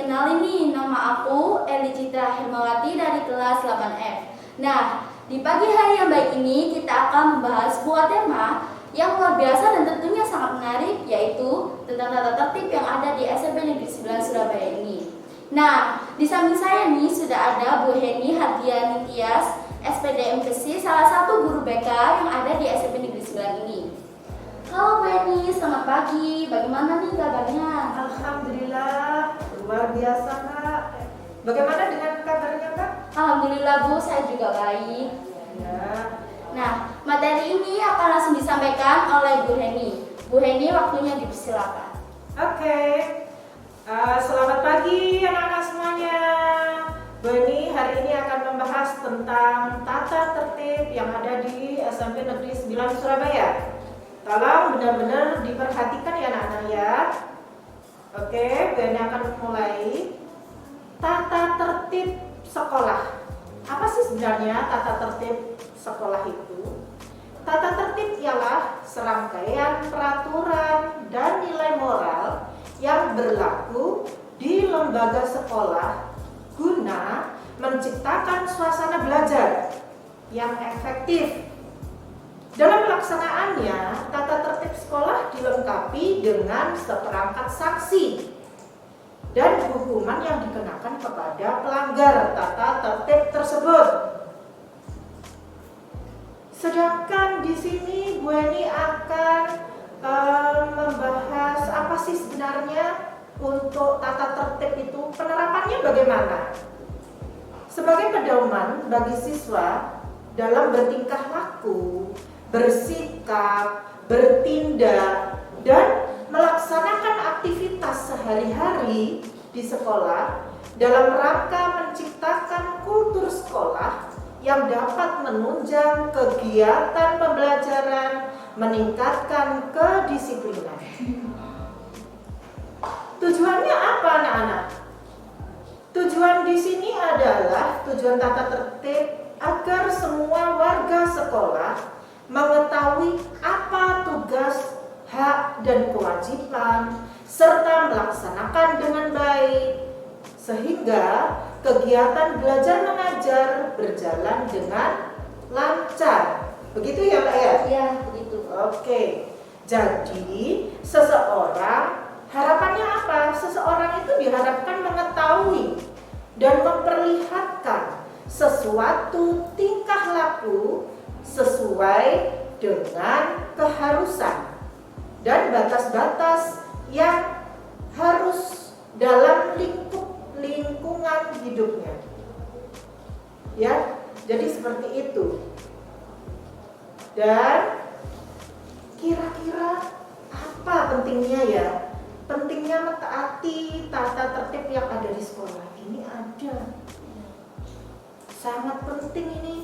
Kenalin nih, nama aku Eli Citra Hermawati dari kelas 8F. Nah, di pagi hari yang baik ini kita akan membahas sebuah tema yang luar biasa dan tentunya sangat menarik, yaitu tentang tata tertib yang ada di SMP Negeri 9 Surabaya ini. Nah, di samping saya nih sudah ada Bu Heni Hadiani Tias, SPD MTC, salah satu guru BK yang ada di SMP Negeri 9 ini. Halo Bu Heni, selamat pagi. Bagaimana nih kabarnya? Alhamdulillah, luar biasa Kak. Bagaimana dengan kabarnya Kak? Alhamdulillah Bu, saya juga baik. Ya. Nah, materi ini akan langsung disampaikan oleh Bu Heni. Bu Heni, waktunya dipersilakan. Oke. Selamat pagi anak-anak semuanya. Bu Eni hari ini akan membahas tentang tata tertib yang ada di SMP Negeri 9 Surabaya. Tolong benar-benar diperhatikan ya anak-anak ya. Oke, Bu Eni akan mulai. Tata tertib sekolah. Apa sih sebenarnya tata tertib sekolah itu? Tata tertib ialah serangkaian peraturan dan nilai moral yang berlaku di lembaga sekolah guna menciptakan suasana belajar yang efektif. Dalam pelaksanaannya, tata tertib sekolah dilengkapi dengan seperangkat sanksi dan hukuman yang dikenakan kepada pelanggar tata tertib tersebut. Sedangkan di sini Bu Eni akan membahas apa sih sebenarnya untuk tata tertib itu, penerapannya bagaimana. Sebagai pedoman bagi siswa dalam bertingkah laku, bersikap, bertindak, dan melaksanakan aktivitas sehari-hari di sekolah dalam rangka menciptakan kultur sekolah yang dapat menunjang kegiatan pembelajaran, meningkatkan kedisiplinan. Tujuannya apa anak-anak? Tujuan di sini adalah tujuan tata tertib agar semua warga sekolah mengetahui apa tugas, hak, dan kewajiban serta melaksanakan dengan baik sehingga kegiatan belajar mengajar berjalan dengan lancar. Begitu ya Mbak ya? Iya, begitu. Oke. Jadi seseorang, harapannya apa? Seseorang itu diharapkan mengetahui dan memperlihatkan sesuatu tingkah laku sesuai dengan keharusan dan batas-batas yang harus dalam lingkungan hidupnya. Ya, jadi seperti itu. Dan kira-kira apa pentingnya ya? Pentingnya mentaati tata tertib yang ada di sekolah. Ini ada. Sangat penting ini.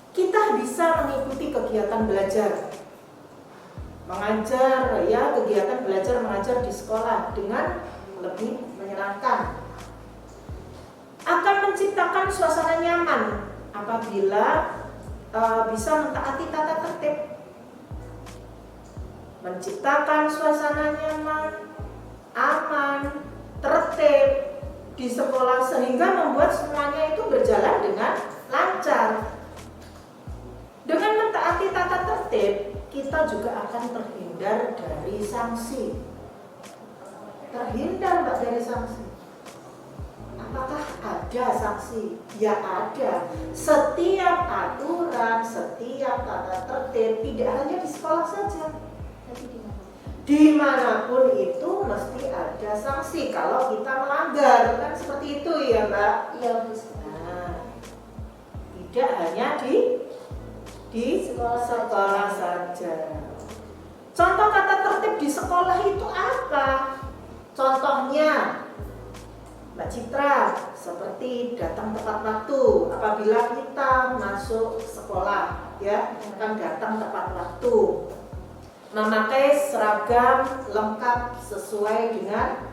Kita bisa mengikuti kegiatan belajar. Mengajar ya, kegiatan belajar mengajar di sekolah dengan lebih menyenangkan. Akan menciptakan suasana nyaman apabila bisa mentaati tata tertib. Menciptakan suasana nyaman, aman, tertib di sekolah sehingga membuat semuanya itu berjalan dengan lancar. Dengan mentaati tata tertib, kita juga akan terhindar dari sanksi. Terhindar Mbak dari sanksi. Apakah ada sanksi? Ya ada. Setiap aturan, setiap tata tertib, tidak hanya di sekolah saja, dimanapun itu mesti ada sanksi kalau kita melanggar, kan seperti itu ya Mbak? Iya, Bu. Nah, tidak hanya di sekolah saja. Contoh tata tertib di sekolah itu apa? Contohnya Mbak Citra, seperti datang tepat waktu. Apabila kita masuk sekolah, ya, kan datang tepat waktu. Memakai seragam lengkap sesuai dengan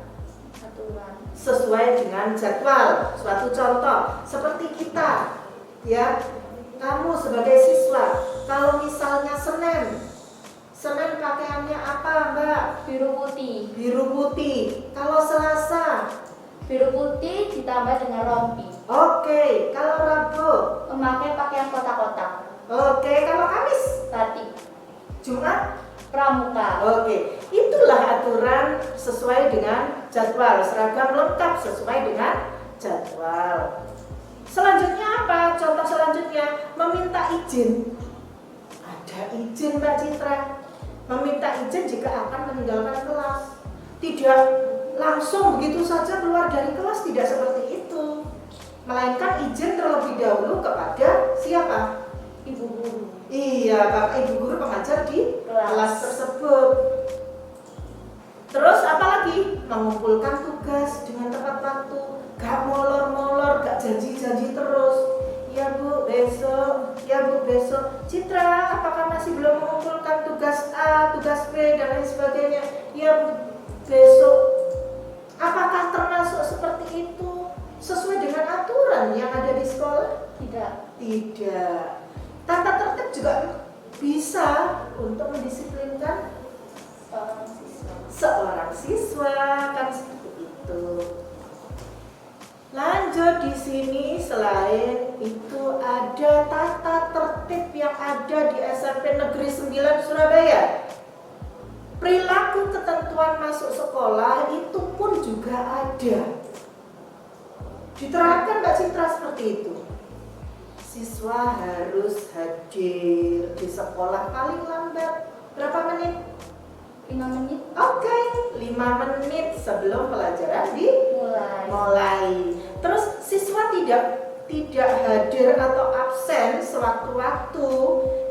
Aturan. sesuai dengan jadwal. Suatu contoh seperti kita, ya, kamu sebagai siswa, kalau misalnya Senin pakaiannya apa Mbak? Biru putih. Biru putih. Kalau Selasa Biru putih ditambah dengan rompi. Oke, kalau Rabu. Memakai pakaian kotak-kotak. Oke, kalau Kamis. Batik. Jumat. Pramuka. Oke, itulah aturan sesuai dengan jadwal. Seragam lengkap sesuai dengan jadwal. Selanjutnya apa? Contoh selanjutnya, meminta izin. Ada izin Mbak Citra. Meminta izin jika akan meninggalkan kelas. Tidak langsung begitu saja keluar dari kelas, tidak seperti itu. Melainkan izin terlebih dahulu kepada siapa? Ibu guru. Iya, Bapak Ibu guru pengajar di Kelas. kelas tersebut. Terus apalagi? Mengumpulkan tugas dengan tepat waktu. Gak molor-molor, gak janji-janji terus. Ya Bu, besok. Ya Bu, besok. Citra, apakah masih belum mengumpulkan tugas A, tugas B, dan lain sebagainya? Ya Bu, besok. Apakah termasuk seperti itu? Sesuai dengan aturan yang ada di sekolah? Tidak. Tidak. Tata tertib juga bisa untuk mendisiplinkan seorang siswa, kan seperti itu. Lanjut di sini, selain itu ada tata tertib yang ada di SMP Negeri 9 Surabaya. Perilaku ketentuan masuk sekolah itu pun juga ada. Diterapkan Mbak Citra seperti itu. Siswa harus hadir di sekolah paling lambat berapa menit? 5 menit. Oke, 5 menit sebelum pelajaran Mulai. Terus siswa tidak hadir atau absen sewaktu-waktu,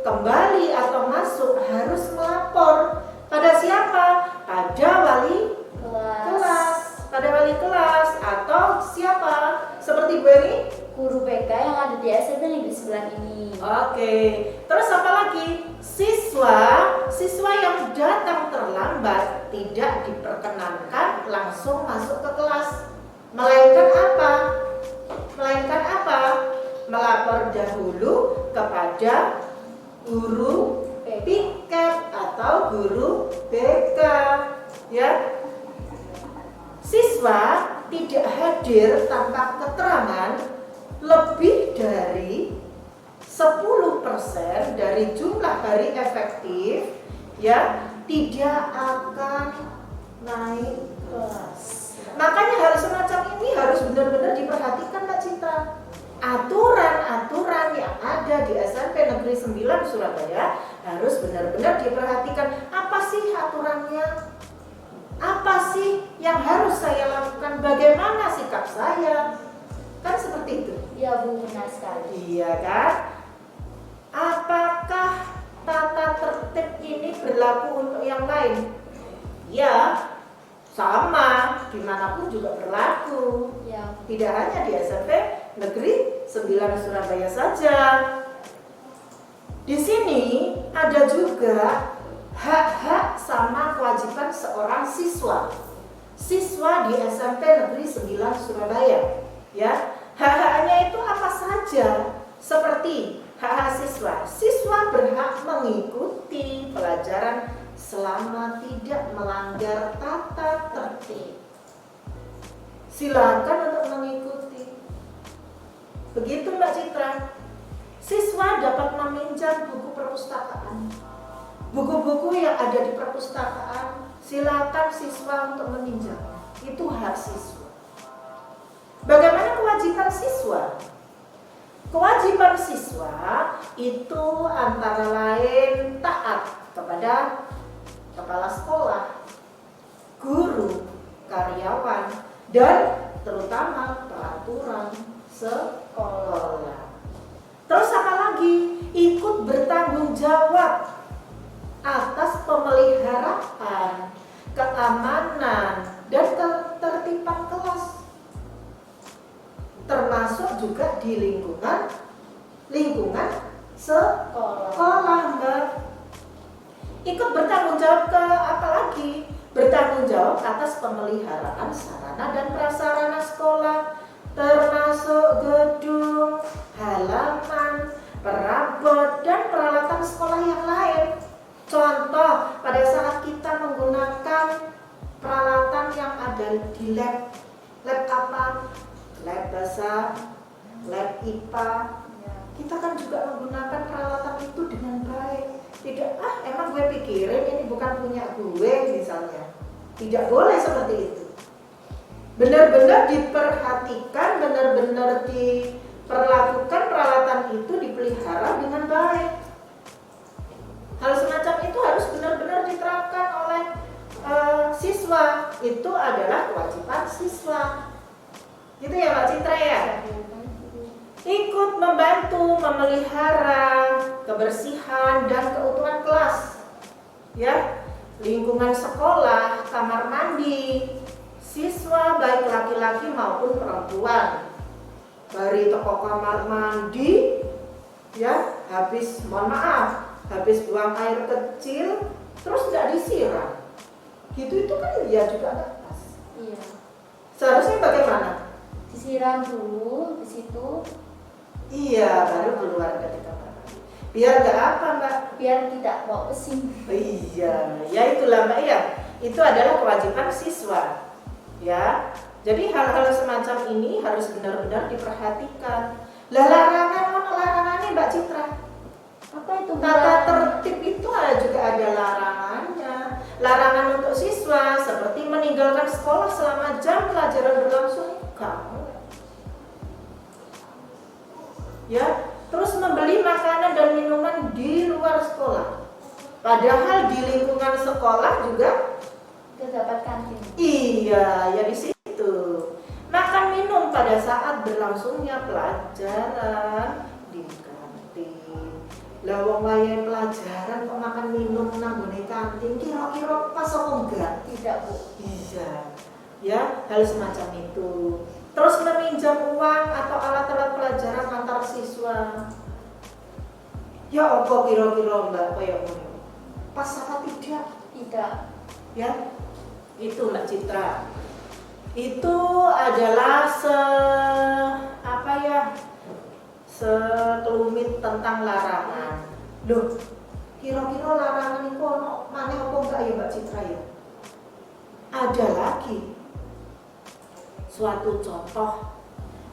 kembali atau masuk harus melapor pada siapa? Pada wali kelas. Pada wali kelas atau siapa? Seperti Bu Eni? Guru BK yang ada di SMP Negeri 9 ini. Oke, terus apa lagi? Siswa yang datang terlambat tidak diperkenankan langsung masuk ke kelas. Melainkan apa? Melapor dahulu kepada guru piket atau guru BK, ya. Siswa tidak hadir tanpa keterangan lebih dari 10% dari jumlah hari efektif, ya, tidak akan naik kelas. Makanya hal semacam ini harus benar-benar diperhatikan Mbak Citra. Aturan-aturan yang ada di SMP Negeri 9 Surabaya harus benar-benar diperhatikan. Apa sih aturannya? Apa sih yang harus saya lakukan? Bagaimana sikap saya? Kan seperti itu. Ya Bu, benar sekali. Iya kan? Apakah tata tertib ini berlaku untuk yang lain? Ya, sama, dimanapun juga berlaku. Ya. Tidak hanya di SMP Negeri 9 Surabaya saja. Di sini ada juga hak-hak sama kewajiban seorang siswa. Siswa di SMP Negeri 9 Surabaya, ya. Hak-haknya itu apa saja? Seperti hak-hak siswa. Siswa berhak mengikuti pelajaran selama tidak melanggar tata tertib. Silakan untuk mengikuti. Begitu Mbak Citra. Siswa dapat meminjam buku perpustakaan. Buku-buku yang ada di perpustakaan, silakan siswa untuk meminjam. Itu hak siswa. Bagaimana kewajiban siswa? Kewajiban siswa itu antara lain taat kepada kepala sekolah, guru, karyawan, dan terutama peraturan sekolah. Terus apa lagi? Ikut bertanggung jawab atas pemeliharaan, keamanan, dan ketertiban kelas. Termasuk juga di lingkungan sekolah, Mbak. Ikut bertanggung jawab ke apa lagi? Bertanggung jawab atas pemeliharaan sarana dan prasarana sekolah, termasuk gedung, halaman, perabot, dan peralatan sekolah yang lain. Contoh, pada saat kita menggunakan peralatan yang ada di lab, Lab apa? Lab bahasa, lab IPA. Kita kan juga menggunakan peralatan itu dengan baik. Tidak, emang gue pikirin ini bukan punya gue misalnya. Tidak boleh seperti itu. Benar-benar diperhatikan, benar-benar diperlakukan peralatan itu dipelihara dengan baik. Hal semacam itu harus benar-benar diterapkan oleh siswa. Itu adalah kewajiban siswa. Gitu ya Mbak Citra ya? Ikut membantu memelihara kebersihan dan keutuhan kelas. Ya, lingkungan sekolah, kamar mandi, siswa baik laki-laki maupun perempuan. Dari toko kamar mandi, ya, habis buang air kecil, terus nggak disiram. Gitu itu kan ya juga nggak pas. Iya. Seharusnya bagaimana? Disiram dulu di situ. Iya, baru keluar dari kamar mandi. Biar nggak apa Mbak? Biar tidak bau pesing. Iya, ya itulah Mbak ya. Itu adalah kewajiban siswa. Ya. Jadi hal-hal semacam ini harus benar-benar diperhatikan. Lah larangannya Mbak Citra. Apa itu? Tata tertib itu juga ada larangannya. Larangan untuk siswa seperti meninggalkan sekolah selama jam pelajaran berlangsung. Kamu. Ya, terus membeli makanan dan minuman di luar sekolah. Padahal di lingkungan sekolah juga terdapat kantin. Iya, ya di situ. Makan minum pada saat berlangsungnya pelajaran di kantin. Lah wong wayahe pelajaran kok makan minum nang nggone kantin, kira-kira pas apa enggak? Tidak, Bu. Iya. Ya, hal semacam itu. Terus meminjam uang atau alat-alat pelajaran antar siswa. Ya apa kira-kira Mbak kaya ngono? Pas apa tidak? Tidak. Ya. Itu Mbak Citra. Itu adalah sekelumit tentang larangan. Loh, kira-kira larangan itu ono maneh apa enggak ya Mbak Citra ya? Ada lagi suatu contoh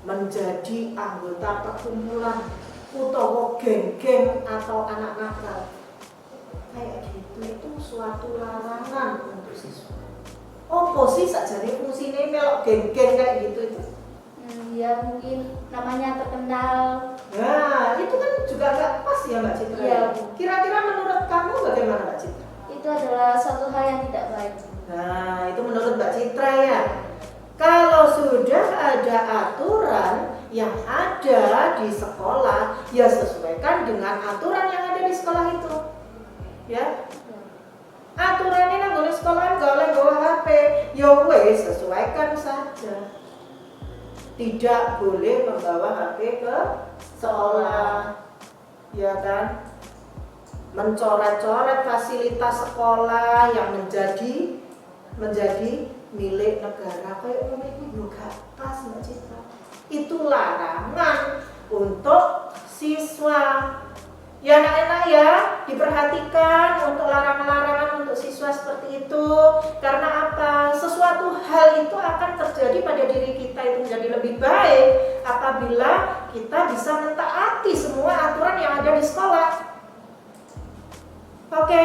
menjadi anggota perkumpulan utawa geng-geng atau anak nakal. Kayak gitu itu suatu larangan untuk siswa. Opo sih sakjane fungsine melok geng-geng kayak gitu itu? Ya mungkin namanya terkenal. Nah, itu kan juga nggak pas ya Mbak Citra. Iya. Kira-kira menurut kamu bagaimana Mbak Citra? Itu adalah suatu hal yang tidak baik. Nah, itu menurut Mbak Citra ya. Kalau sudah ada aturan yang ada di sekolah, ya sesuaikan dengan aturan yang ada di sekolah itu. Ya. Aturannya nang nggon sekolah gak oleh nggawa HP, ya wes sesuaikan saja. Tidak boleh membawa HP ke sekolah. Ya kan? Mencoret-coret fasilitas sekolah yang menjadi milik negara kayak ngono iku yo gak pas Mbak Citra. Itu larangan untuk siswa. Ya anak-anak ya, diperhatikan untuk larangan-larangan untuk siswa seperti itu. Karena apa? Sesuatu hal itu akan terjadi pada diri kita itu menjadi lebih baik apabila kita bisa mentaati semua aturan yang ada di sekolah. Oke?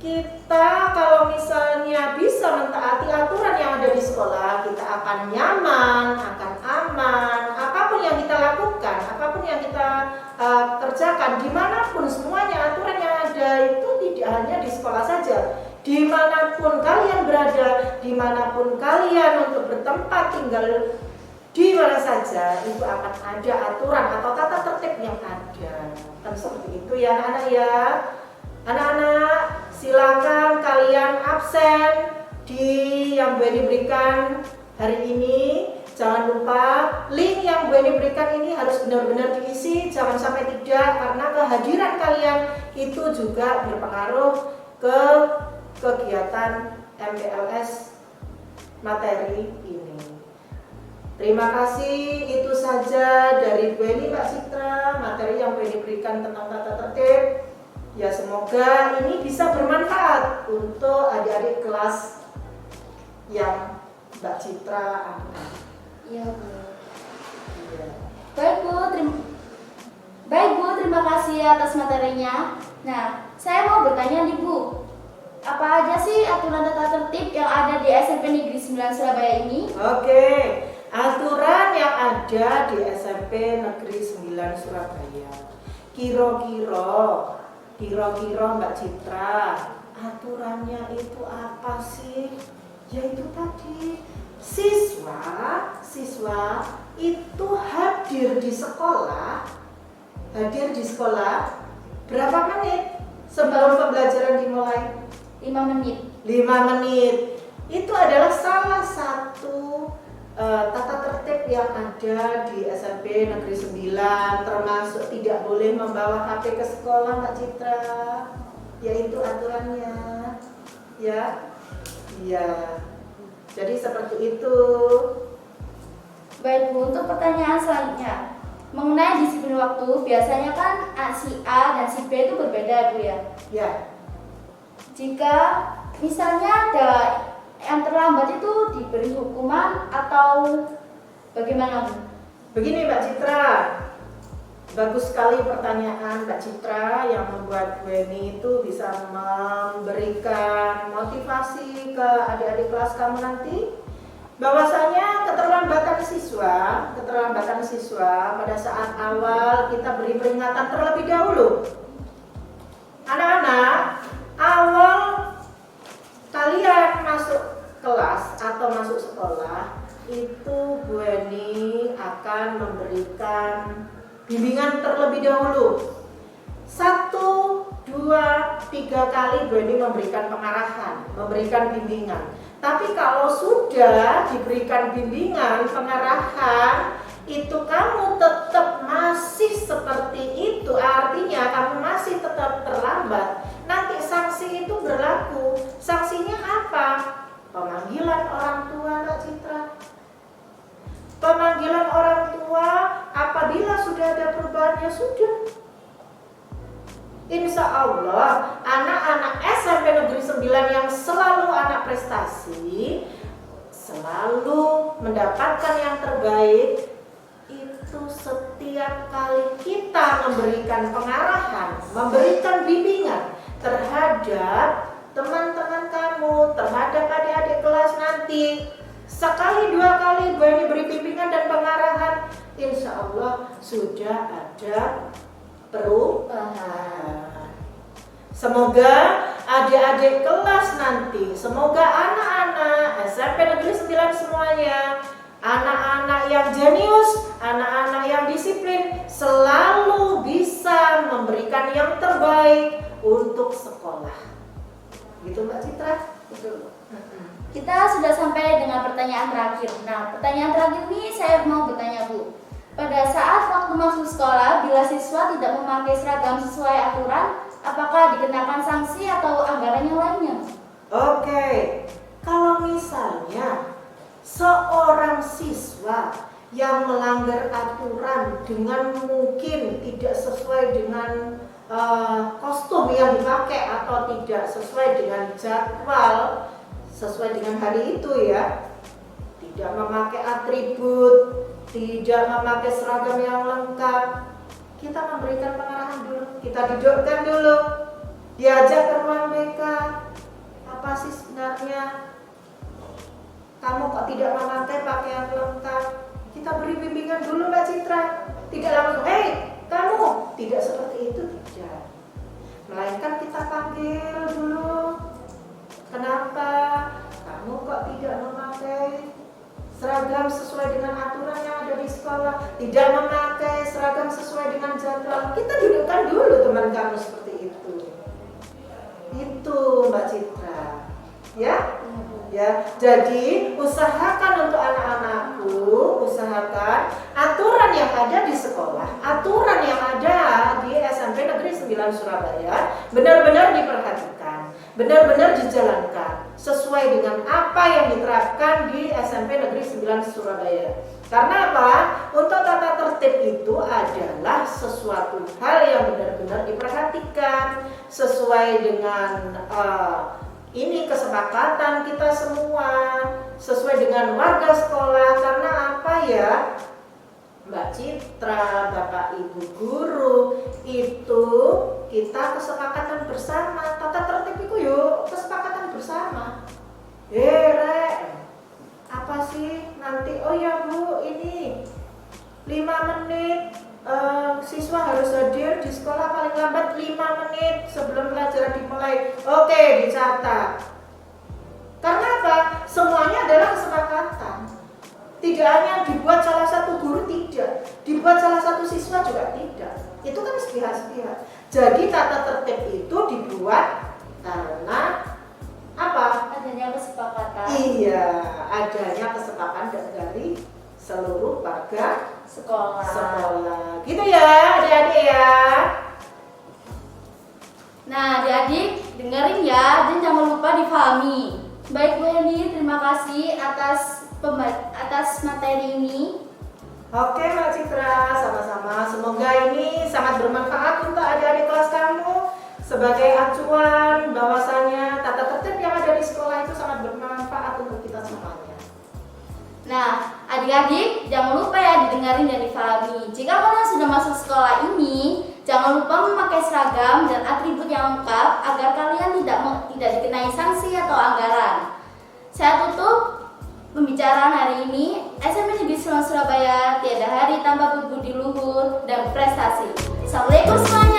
Kita kalau misalnya bisa mentaati aturan yang ada di sekolah, kita akan nyaman, akan aman. Apapun yang kita lakukan, apapun yang kita kerjakan, dimanapun semuanya aturan yang ada itu tidak hanya di sekolah saja. Dimanapun kalian berada, dimanapun kalian untuk bertempat tinggal, di mana saja itu akan ada aturan atau tata tertib yang ada. Kan seperti itu ya anak-anak ya. Anak-anak, silakan kalian absen di yang Bu Eni berikan hari ini. Jangan lupa link yang Bu Eni berikan ini harus benar-benar diisi, jangan sampai tidak, karena kehadiran kalian itu juga berpengaruh ke kegiatan MPLS materi ini. Terima kasih, itu saja dari Bu Eni Mbak Citra, materi yang Bu Eni berikan tentang tata tertib. Ya semoga ini bisa bermanfaat untuk adik-adik kelas yang Mbak Citra Anda. Iya, Bu. Iya. Baik, Bu, terima kasih atas materinya. Nah, saya mau bertanya nih, Bu. Apa aja sih aturan tata tertib yang ada di SMP Negeri 9 Surabaya ini? Oke, aturan yang ada di SMP Negeri 9 Surabaya. Kira-kira Mbak Citra, aturannya itu apa sih? Yaitu tadi siswa itu hadir di sekolah berapa menit sebelum pembelajaran dimulai? 5 menit. 5 menit. Itu adalah salah satu tata tertib yang ada di SMP Negeri 9, termasuk tidak boleh membawa HP ke sekolah, Mbak Citra. Yaitu aturannya. Ya. Iya. Jadi seperti itu. Baik, Bu, untuk pertanyaan selanjutnya. Mengenai disiplin waktu, biasanya kan si A dan si B itu berbeda, Bu, ya. Ya. Jika misalnya ada yang terlambat itu diberi hukuman atau bagaimana, Bu? Begini Mbak Citra, bagus sekali pertanyaan Mbak Citra yang membuat Bu Eni itu bisa memberikan motivasi ke adik-adik kelas kamu nanti. Bahwasanya keterlambatan siswa pada saat awal kita beri peringatan terlebih dahulu. Anak-anak, awal kalian masuk kelas atau masuk sekolah itu Bu Eni akan memberikan bimbingan terlebih dahulu. 1, 2, 3 kali Bu Eni memberikan pengarahan, memberikan bimbingan. Tapi kalau sudah diberikan bimbingan, pengarahan, itu kamu tetap masih seperti itu, artinya kamu masih tetap terlambat, nanti sanksi itu berlaku. Sanksinya apa? Pemanggilan orang tua, Mbak Citra. Pemanggilan orang tua apabila sudah ada perubahan, ya sudah. Insya Allah anak-anak SMP Negeri 9 yang selalu anak prestasi, selalu mendapatkan yang terbaik, itu setiap kali kita memberikan pengarahan, memberikan bimbingan terhadap teman-teman kamu, terhadap adik-adik kelas nanti, sekali 2 kali Bu Eni beri bimbingan dan pengarahan, insya Allah sudah ada perubahan. Semoga adik-adik kelas nanti, semoga anak-anak SMP Negeri 9 semuanya, anak-anak yang jenius, anak-anak yang disiplin, selalu bisa memberikan yang terbaik untuk sekolah. Gitu Mbak Citra? Betul. Kita sudah sampai dengan pertanyaan terakhir. Nah, pertanyaan terakhir ini saya mau bertanya, Bu. Pada saat waktu masuk sekolah, bila siswa tidak memakai seragam sesuai aturan, apakah dikenakan sanksi atau anggaran yang lainnya? Oke, kalau misalnya seorang siswa yang melanggar aturan dengan mungkin tidak sesuai dengan kostum yang dipakai atau tidak sesuai dengan jadwal, sesuai dengan hari itu ya, tidak memakai atribut, tidak memakai seragam yang lengkap, kita memberikan pengarahan dulu, kita dudukkan dulu, diajak ke ruang BK. Apa sih sebenarnya kamu kok tidak memakai pakaian lengkap? Kita beri bimbingan dulu Mbak Citra, tidak langsung, kamu tidak seperti itu, tidak. Melainkan kita panggil dulu, kenapa kamu kok tidak memakai seragam sesuai dengan aturan yang ada di sekolah, tidak memakai seragam sesuai dengan jadwal. Kita dudukkan dulu teman kamu seperti itu. Itu Mbak Citra. Ya. Jadi usahakan untuk anak-anakku, usahakan aturan yang ada di sekolah, aturan yang ada di SMP Negeri 9 Surabaya benar-benar diperhatikan, benar-benar dijalankan sesuai dengan apa yang diterapkan di SMP Negeri 9 Surabaya. Karena apa? Untuk tata tertib itu adalah sesuatu hal yang benar-benar diperhatikan sesuai dengan ini kesepakatan kita semua, sesuai dengan warga sekolah. Karena apa ya, Mbak Citra, Bapak Ibu guru, itu kita kesepakatan bersama. Tata tertib itu yuk kesepakatan bersama. Rek, apa sih nanti? Oh ya Bu, ini 5 menit siswa harus hadir di sekolah paling lambat 5 menit sebelum pelajaran dimulai. Oke, dicatat. Karena apa? Semuanya adalah kesepakatan. Tidak hanya dibuat salah satu guru, tidak. Dibuat salah satu siswa juga tidak. Itu kan sepihak-sepihak. Jadi tata tertib itu dibuat karena apa? Adanya kesepakatan. Iya, adanya kesepakatan dari seluruh warga sekolah. Gitu ya, adik-adik ya. Nah, adik-adik dengerin ya dan jangan lupa difahami. Baik Bu Hendy, terima kasih atas materi ini. Oke Mbak Citra, sama-sama. Semoga ini sangat bermanfaat untuk adik-adik kelas kamu sebagai acuan bahwasanya tata tertib yang ada di sekolah itu sangat bermanfaat untuk kita semuanya. Nah, adik-adik jangan lupa ya didengarin dan difahami. Jika kalian sudah masuk sekolah ini, jangan lupa memakai seragam dan atribut yang lengkap agar kalian tidak dikenai sanksi atau anggaran. Saya tutup pembicaraan hari ini. SMP Negeri 9 Surabaya tiada hari tanpa berbudi luhur dan prestasi. Assalamualaikum semuanya.